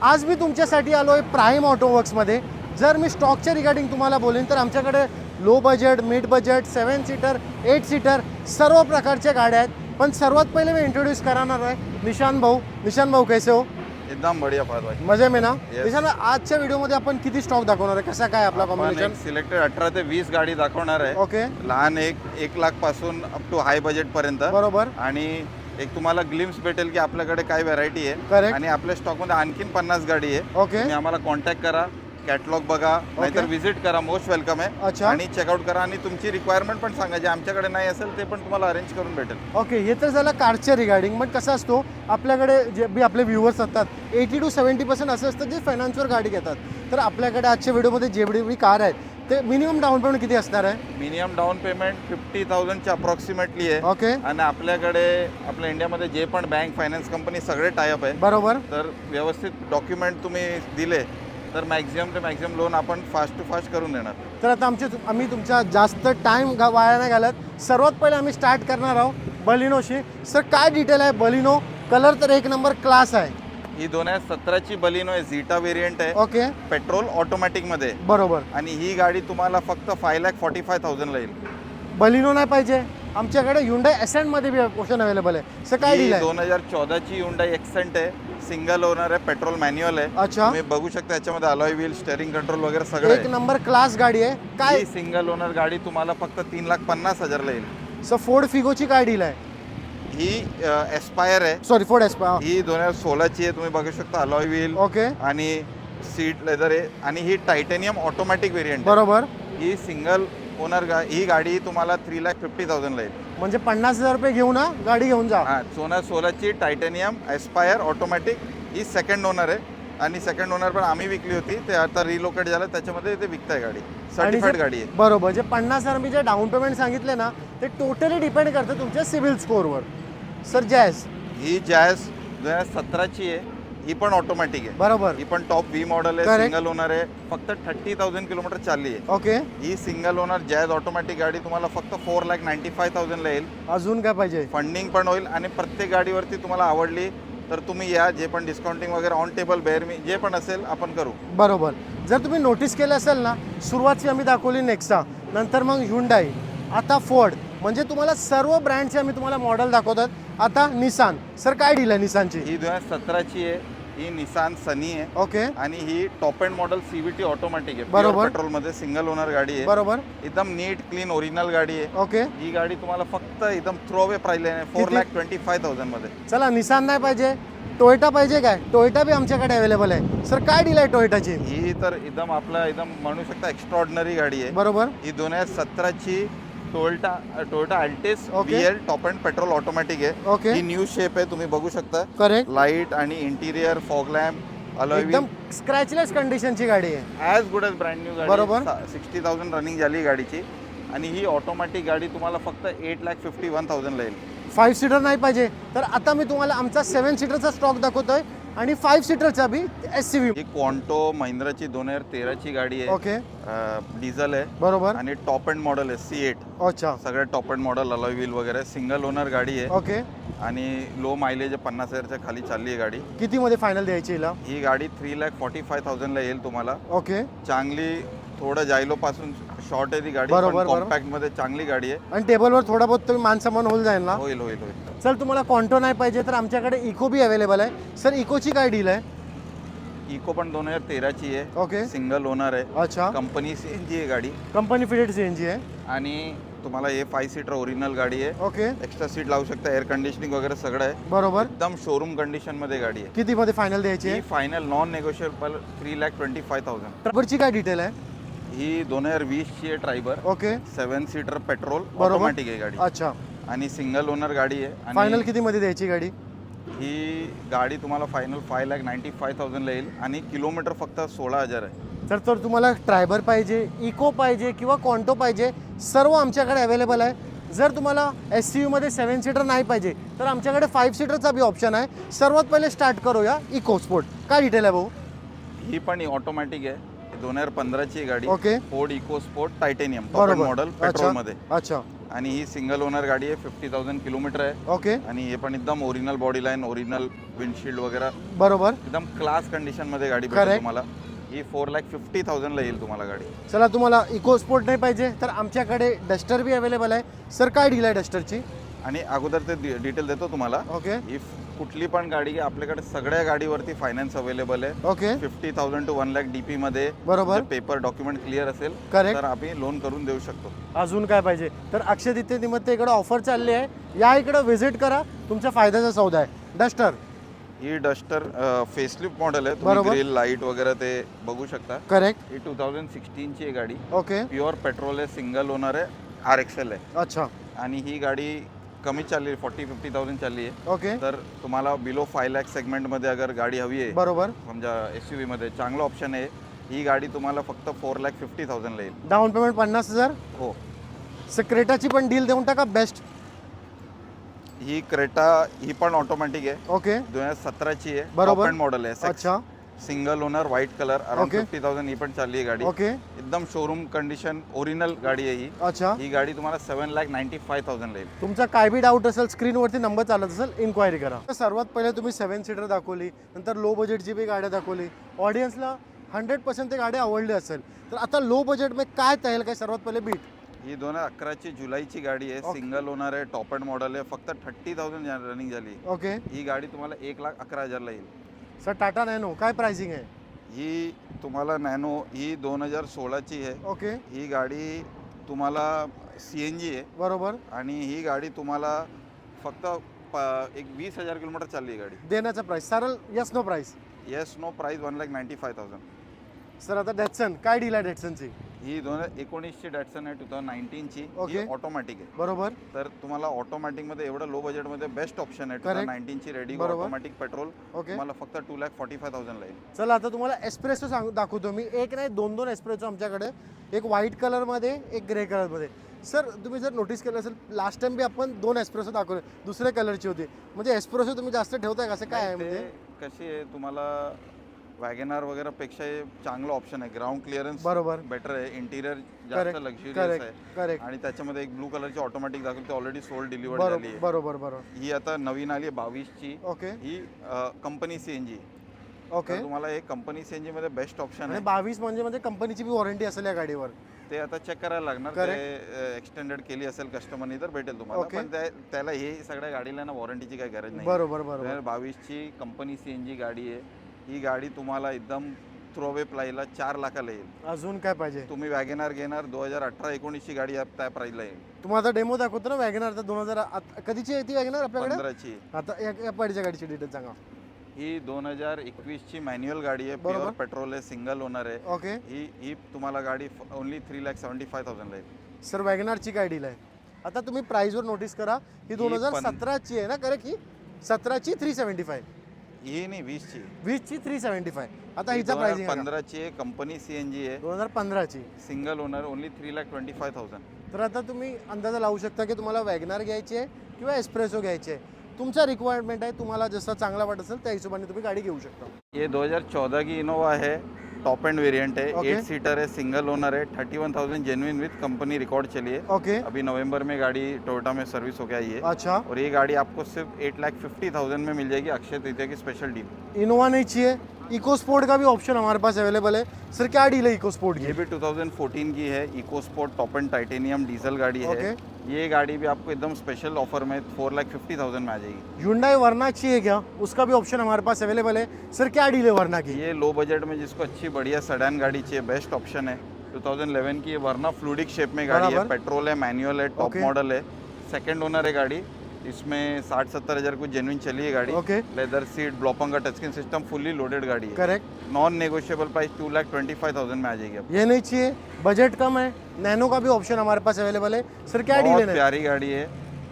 आज मी तुमच्यासाठी आलो आहे प्राईम ऑटोवर्क्समध्ये. जर मी स्टॉकच्या रिगार्डिंग तुम्हाला बोलेन तर आमच्याकडे low budget, mid budget, 7 seater, 8 seater सर्व प्रकारच्या गाड्या आहेत. पण सर्वात पहिले मी इंट्रोड्यूस करणार आहे निशांत भाऊ. निशांत भाऊ कैसे हो? एकदम बढ़िया फाद भाई. मजे में ना? Yes. निशांत भाई, आजच्या व्हिडिओमध्ये आपण किती स्टॉक दाखवणार आहे, कसा काय आपला कॉम्बिनेशन? सिलेक्टेड 18 ते 20 गाडी दाखवणार आहे. ओके, लहान 1 लाख पासून अप टू हाय बजेट पर्यंत. बरोबर. आणि एक तुम्हाला ग्लिम्स भेटेल की आपल्याकडे काय व्हरायटी आहे. Correct. आणि आपल्या स्टॉक मध्ये आणखीन 50 गाडी आहे. ओके, तुम्ही आम्हाला कॉन्टॅक्ट करा, कॅटलॉग बघा, नाहीतर व्हिजिट करा, मोस्ट वेलकम आहे. अच्छा. आणि चेकआउट करा आणि तुमची रिक्वायरमेंट पण सांगा, जे आमच्याकडे नाही असेल ते पण तुम्हाला अरेंज करून भेटेल. ओके. हे तर झालं कारच्या रिगार्डिंग. बट कसं असतो आपल्याकडे जे बी आपले व्ह्युअर्स असतात 80 to 70% असं असतं जे फायनान्सवर गाडी घेतात. तर आपल्याकडे आजच्या व्हिडिओमध्ये जेवढी कार आहेत ते मिनिमम डाऊन पेमेंट किती असणार आहे? मिनिमम डाऊन पेमेंट 50,000 च्या अप्रॉक्सिमेटली आहे. ओके, आणि आपल्याकडे आपल्या इंडियामध्ये जे पण बँक फायनान्स कंपनी सगळे टायअप आहे. बरोबर. तर व्यवस्थित डॉक्युमेंट तुम्ही दिले तर मॅक्झिमम ते मॅक्झिमम लोन आपण फास्ट टू फास्ट करून देणार. तर आता आम्ही तुमचा जास्त टाईम वाया नाही घालत. सर्वात पहिले आम्ही स्टार्ट करणार आहोत बलिनोशी. सर काय डिटेल आहे बलिनो? कलर तर एक नंबर क्लास आहे. ही 2017ची बलिनो आहे, झीटा वेरियंट आहे. ओके, पेट्रोल ऑटोमॅटिक मध्ये. बरोबर. आणि ही गाडी तुम्हाला फक्त 5,45,000 ला येईल. बलिनो नाही पाहिजे, आमच्याकडे Hyundai Accent मध्ये बी ऑप्शन अवेलेबल आहे. सर काय डील आहे? 2014ची Hyundai Accent आहे, सिंगल ओनर आहे, पेट्रोल मॅन्युअल आहे. अच्छा, तुम्ही बघू शकता याच्यामध्ये अलॉय व्हील, स्टेअरिंग कंट्रोल वगैरे सगळं एक आहे. नंबर क्लास गाडी आहे. काय ही सिंगल ओनर गाडी तुम्हाला फक्त 3,50,000 ला येईल. सर फोर्ड फिगोची काय डील आहे? ही एस्पायर आहे. Sorry Ford Aspire. ही 2016ची आहे, तुम्ही बघू शकता अलॉय व्हील ओके, आणि सीट लेदर आहे. आणि ही टायटेनियम ऑटोमॅटिक वेरियंट. बरोबर. ही सिंगल ओनर ही गाडी तुम्हाला 3,50,000 ला येईल. म्हणजे 50,000 रुपये घेऊन ना गाडी घेऊन जा. हा, 2016ची टायटेनियम एस्पायर ऑटोमॅटिक ही सेकंड ओनर आहे. आणि सेकंड ओनर पण आम्ही विकली होती, ते आता रिलोकेट झालं, त्याच्यामध्ये ते विकताय गाडी. सर्टिफाईड गाडी आहे. बरोबर. जे 50,000 मी जे डाऊन पेमेंट सांगितले ना ते टोटली डिपेंड करतं तुमच्या सिव्हिल स्कोअरवर. सर जॅस ही जॅज 2017ची आहे, ही पण ऑटोमॅटिक आहे. बरोबर. ही पण टॉप व्ही मॉडेल आहे, Correct. सिंगल ओनर आहे, फक्त 30,000 किलोमीटर चालली आहे. ओके. ही सिंगल ओनर जॅज ऑटोमॅटिक गाडी तुम्हाला फक्त 4,95,000 ला येईल. अजून काय पाहिजे? फंडिंग पण होईल. आणि प्रत्येक गाडीवरती तुम्हाला आवडली तर तुम्ही या, जे पण डिस्काउंटिंग वगैरे ऑन टेबल बेअर मी जे पण असेल आपण करू. बरोबर. जर तुम्ही नोटीस केलं असेल ना, सुरुवातची आम्ही दाखवली नेक्सा, नंतर मग Hyundai, आता फोर्ड, म्हणजे तुम्हाला सर्व ब्रँडचे आम्ही तुम्हाला मॉडेल दाखवतात. आता निसान. सर काय डील आहे निसानची? ही 2017ची आहे, ही निसान सनी आहे. ओके, आणि ही top end model CVT automatic आहे, बरोबर. पेट्रोल मध्ये सिंगल ओनर गाडी आहे. बरोबर. एकदम नीट क्लीन ओरिजिनल गाडी आहे. ओके. ही गाडी तुम्हाला फक्त एकदम थ्रो अवे प्राइस आहे, 4,25,000 मध्ये. चला निसान नाही पाहिजे, टोयोटा पाहिजे काय? टोयोटा बी आमच्याकडे अवेलेबल आहे. सर काय डील आहे टोयोटाची? ही तर एकदम आपला एकदम म्हणू शकता एक्स्ट्रॉर्डनरी गाडी आहे. बरोबर. ही 2017ची Toyota Altis Okay. VL top end petrol automatic आहे. ओके, ही न्यू शेप आहे, तुम्ही बघू शकता. करेक्ट. लाईट आणि इंटिरियर, फॉग लॅम्प, अलॉय एकदम स्क्रॅचलेस कंडिशनची गाडी आहे. As good as brand new गाडी. बरोबर. 60,000 रनिंग झाली गाडीची. आणि ही ऑटोमॅटिक गाडी तुम्हाला फक्त 8,51,000 ला येईल. 5 सीटर नाही पाहिजे तर आता मी तुम्हाला आमचा 7 सीटरचा स्टॉक दाखवतोय आणि 5 सीटरचा बी SUV. ही क्वांटो महिंद्राची 2013ची गाडी आहे. ओके, डिझेल आहे. बरोबर. आणि टॉप एंड मॉडेल आहे C8. अच्छा, सगळे top end model, alloy wheel वगैरे. सिंगल ओनर गाडी आहे. ओके. आणि लो मायलेज 50,000च्या खाली चालली आहे गाडी. किती मध्ये फायनल द्यायची हिला? ही गाडी 3,45,000 ला येईल तुम्हाला. ओके. चांगली, थोडं जायलो पासून शॉर्ट आहे ती गाडी, बरोबर, पण बरोबर. कॉम्पॅक्ट मध्ये चांगली गाडी आहे. आणि टेबलवर थोडा बहुत तुम्ही मानसमान होईल जाईल ना? होईल होईल होईल. चल तुम्हाला कॉन्टो नाही पाहिजे तर आमच्याकडे इको बी अवेलेबल आहे. सर इकोची काय डील आहे? इको पण 2013ची आहे. ओके. सिंगल ओनर आहे. अच्छा, कंपनी CNG आहे गाडी. कंपनी फिटेड CNG आहे. आणि तुम्हाला हे 5 सीटर ओरिजिनल गाडी आहे. ओके, एक्स्ट्रा सीट लावू शकता, एअर कंडिशनिंग वगैरे सगळं आहे. बरोबर. एकदम शोरूम कंडिशन मध्ये गाडी आहे. किती मध्ये फायनल द्यायची ही आहे? Final non negotiable 3,25,000. ट्रायबरची काय डिटेल आहे? ही 2020ची आहे ट्रायबर. ओके, 7 सीटर पेट्रोल बरोबर. ऑटोमॅटिक आहे गाडी. अच्छा. आणि सिंगल ओनर गाडी आहे. फायनल आणि किती मध्ये द्यायची गाडी? ही गाडी तुम्हाला फायनल 5,95,000 ला येईल. आणि किलोमीटर फक्त 16,000 आहे. तर तुम्हाला ट्रायबर पाहिजे, इको पाहिजे किंवा कॉन्टो पाहिजे, सर्व आमच्याकडे अवेलेबल आहे. जर तुम्हाला SUV मध्ये 7 सीटर नाही पाहिजे तर आमच्याकडे 5 सीटरचा बी ऑप्शन आहे. सर्वात पहिले स्टार्ट करूया इको स्पोर्ट. काय डिटेल आहे भाऊ? ही पण ऑटोमॅटिक आहे, 2015ची गाडी. Okay, Ford Eco Sport Titanium top बरोबर. मॉडेल अच्छा, पेट्रोल मध्ये. अच्छा. आणि ही सिंगल ओनर गाडी आहे, 50,000 किलोमीटर आहे. ओके आणि हे पण एकदम original body line, original windshield वगैरे, बरोबर. एकदम क्लास कंडिशनमध्ये गाडी भेटेल Correct. तुम्हाला. ही 4,50,000ला येईल तुम्हाला गाडी. चला, तुम्हाला इको स्पोर्ट नाही पाहिजे तर आमच्याकडे डस्टर बी अवेलेबल आहे. सर काय डील आहे डस्टरची? आणि अगोदर ते डिटेल देतो तुम्हाला. ओके इफ कुठली पण गाडी घ्या, आपल्याकडे सगळ्या गाडीवरती फायनान्स अवेलेबल आहे. ओके 50,000 to 1,00,000 DP मध्ये बरोबर. पेपर डॉक्युमेंट क्लिअर असेल Correct. तर आम्ही लोन करून देऊ शकतो. अजून काय पाहिजे? तर अक्षय तृतीय निमित्त इकडे ऑफर चालली आहे, या इकडे व्हिजिट करा, तुमच्या फायद्याचा सौदा आहे. डस्टर ही डस्टर फेसलिफ्ट मॉडेल आहे. बरोबर. तुम्ही ग्रिल लाईट वगैरे ते बघू शकता. करेक्ट. ही 2016 ची आहे गाडी. ओके प्युअर पेट्रोल आहे, सिंगल ओनर आहे, RXL आहे. अच्छा आणि ही गाडी कमी चालली, 40-50,000 चालली आहे. ओके तर तुम्हाला बिलो 5 लाख सेगमेंटमध्ये अगर गाडी हवी आहे, बरोबर. समजा SUV मध्ये, चांगलं ऑप्शन आहे. ही गाडी तुम्हाला फक्त 4,50,000ला येईल. Down payment 50,000. हो. सर क्रेटाची पण डील देऊन टाका बेस्ट. ही क्रेटा ही पण ऑटोमॅटिक आहे. ओके 2017ची आहे. बरोबर. टॉप एंड मॉडेल आहे. अच्छा single owner, white colour, around Okay. 50,000 ही पण चालली आहे गाडी. ओके एकदम शोरूम कंडिशन ओरिजिनल गाडी आहे ही. अच्छा. ही गाडी तुम्हाला 7,95,000ला येईल. तुमचा काय बी डाऊट असेल, स्क्रीनवरती नंबर चालत असेल, इन्क्वायरी करा. सर्वात पहिले तुम्ही 7 सीटर दाखवली, नंतर लो बजेटची बी गाड्या दाखवली. ऑडियन्सला 100% ते गाडी आवडली असेल. तर आता लो बजेटमध्ये काय तयार काय सर्वात पहिले बीट? ही 2011ची जुलैची गाडी आहे. Okay. सिंगल ओनर आहे, टॉप एंड मॉडेल आहे. फक्त 30,000 रनिंग झाली. ओके ही गाडी तुम्हाला 1,11,000ला येईल. सर टाटा नॅनो काय प्राइसिंग आहे? ही तुम्हाला नॅनो ही 2016ची आहे. ओके ही गाडी तुम्हाला CNG आहे. बरोबर. आणि ही गाडी तुम्हाला फक्त एक 20,000 किलोमीटर चालली आहे गाडी. देण्याचा प्राइस सरळ yes no price? Yes no price 1,95,000. Sir आता डॅटसन काय डील आहे डॅटसनची? ही 2019ची डॅटसन आहे, 2019ची. Okay. ही ऑटोमॅटिक आहे. बरोबर. तर तुम्हाला ऑटोमॅटिकमध्ये एवढं लो बजेटमध्ये बेस्ट ऑप्शन आहे. Correct. 2019ची रेडी बरोबर. ऑटोमॅटिक पेट्रोल ओके तुम्हाला फक्त 2,45,000ला येईल. चला आता तुम्हाला एस्प्रेसो दाखवतो मी. एक नाही दोन एस्प्रेसो आमच्याकडे, एक व्हाईट कलरमध्ये, एक ग्रे कलरमध्ये. सर तुम्ही जर नोटीस केलं असेल, लास्ट टाइम बी आपण 2 एस्प्रेसो दाखवले, दुसऱ्या कलरची होती. म्हणजे एस्प्रेसो तुम्ही जास्त ठेवताय का? असं काय आहे म्हणजे? ते कशी आहे, तुम्हाला वॅगनार वगैरे पेक्षा हे चांगलं ऑप्शन आहे. ग्राउंड क्लिअरन्स बरोबर. बेटर आहे. इंटिरियर जास्त करेक्ट लक्झुरियस करेक्ट आहे. करेक्ट आणि त्याच्यामध्ये एक ब्लू कलरची ऑटोमॅटिक दाखवली, ती ऑलरेडी सोल्ड डिलिव्हर्ड बरोबर झाली आहे. बरोबर बरोबर. ही आता नवीन आली आहे 22ची. ओके ही कंपनी CNG. ओके. तर तुम्हाला हे कंपनी CNG मध्ये बेस्ट ऑप्शन आणि आहे. 22 म्हणजे कंपनीची बी वॉरंटी असेल या गाडीवर? ते आता चेक करायला लागणार. ते एक्सटेंडेड केली असेल कस्टमरनी तर भेटेल तुम्हाला. Okay. पण त्याला हे सगळ्या गाडीला ना वॉरंटीची काही गरज नाही. बरोबर बरोबर. 2022ची कंपनी CNG गाडी आहे. ही गाडी तुम्हाला एकदम थ्रोवे प्राईसला 4 लाखाला येईल. अजून काय पाहिजे? तुम्ही वॅगनार घेणार, 2018-19ची गाडी त्या प्राईसला येईल. तुम्हाला आता डेमो दाखवतो ना वॅगनार. तर 2000 कधीची आहे ती वॅगनार आपल्याकडे? 15ची. आता या पाहिजे गाडीची डिटेल सांगा. ही 2021ची मॅन्युअल गाडी आहे. बरोबर. प्युअर पेट्रोल आहे, सिंगल ओनर आहे. ओके ही तुम्हाला गाडी ओनली 3,75,000ला येईल. सर वॅगनारची काय डील आहे? आता तुम्ही प्राइसवर नोटीस करा. ही 2017ची आहे ना? करेक्ट. ही 17ची 375. ही नाही 20ची. 20ची 375. आता हिचा प्राइसिंग 15ची आहे, कंपनी CNG आहे, 2015ची. Single owner, only 3,25,000. तर आता तुम्ही अंदाजा लावू शकता की तुम्हाला वॅगनार घ्यायची आहे किंवा एस्प्रेसो घ्यायची आहे. तुमचा रिक्वायरमेंट आहे, तुम्हाला जसं चांगला वाटत असेल त्या हिशोबाने तुम्ही गाडी घेऊ शकता. ये 2014 की इनोवा है, टॉप एंड वेरिएंट है. Okay. 8 सीटर है, सिंगल ओनर है, 31,000 जेन्युइन विथ कंपनी रिकॉर्ड चली है. ओके अभी नवंबर में गाड़ी टोयोटा में सर्विस हो के आई है. अच्छा. और ये गाड़ी आपको सिर्फ 8,50,000 में मिल जाएगी, अक्षय तृतीया की स्पेशल डील. इनोवा नहीं चाहिए, इको स्पोर्ट का भी ऑप्शन हमारे पास अवेलेबल है. सर क्या डील है इको स्पोर्ट ये की? भी 2014 की है, Eco Sport top end Titanium diesel गाड़ी है. ओके. ये गाड़ी भी आपको एकदम स्पेशल ऑफर में 4,50,000 में आ जाएगी. Hyundai वर्ना चाहिए क्या? उसका भी ऑप्शन हमारे पास अवेलेबल है. सर क्या डील है वर्ना की? ये लो बजट में जिसको अच्छी बढ़िया सडान गाड़ी चाहिए, बेस्ट ऑप्शन है. 2011 की ये वरना फ्लूडिक शेप में गाड़ी है, बराबर. पेट्रोल है, मैनुअल है, टॉप Okay. मॉडल है, सेकंड ओनर है गाड़ी. इसमें 60-70 हज़ार कुछ जेन्युइन चली है गाड़ी. ओके लेदर सीट, ब्लॉपंग का touch screen system, fully loaded गाड़ी है. करेक्ट. नॉन नेगोशिएबल प्राइस 2,25,000 में आ जाएगी. अब ये नहीं चाहिए, बजट कम है, नैनो का भी ऑप्शन हमारे पास अवेलेबल है. सर क्या डील बहुत है? प्यारी गाड़ी है.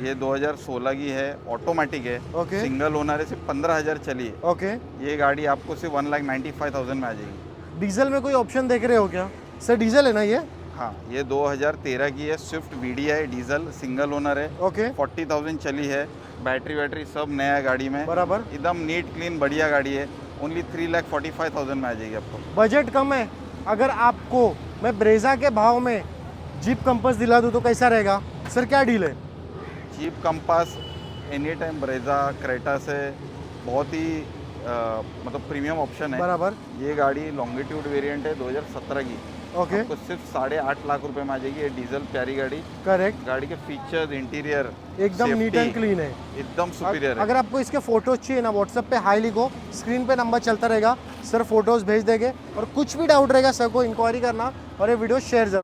ये 2016 की है, ऑटोमेटिक है, ओके सिंगल ओनर है, सिर्फ 15,000 चली है. ओके. ये गाड़ी आपको सिर्फ 1,95,000 में आ जाएगी. डीजल में कोई ऑप्शन देख रहे हो क्या? सर डीजल है ना ये? हाँ, ये 2013 की है, Swift VDI diesel, single owner है, ओके 40,000 चली है. बैटरी सब नया है गाड़ी में, बराबर. एकदम नीट क्लीन बढ़िया गाड़ी है. ओनली 3,45,000 में आ जाएगी आपको. बजट कम है, अगर आपको मैं ब्रेजा के भाव में जीप कंपस दिला दूँ तो कैसा रहेगा? सर क्या डील है? Jeep Compass any time Brezza Creta से बहुत ही मतलब प्रीमियम ऑप्शन है। बराबर। ये गाड़ी लॉन्गिट्यूड वेरिएंट है 2017 की। ओके, आपको सिर्फ 8.5 लाख रुपए में आ जाएगी। ये डीजल प्यारी गाड़ी। करेक्ट। गाड़ी के फीचर्स, इंटीरियर एकदम नीट एंड क्लीन है। एकदम सुपीरियर है। अगर आपको इसके फोटोज चाहिए ना, व्हाट्सएप पे हाई लिखो, स्क्रीन पे नंबर चलता रहेगा, सर फोटोज भेज देंगे। और कुछ भी डाउट रहेगा सर को इंक्वायरी करना और ये वीडियो शेयर जरूर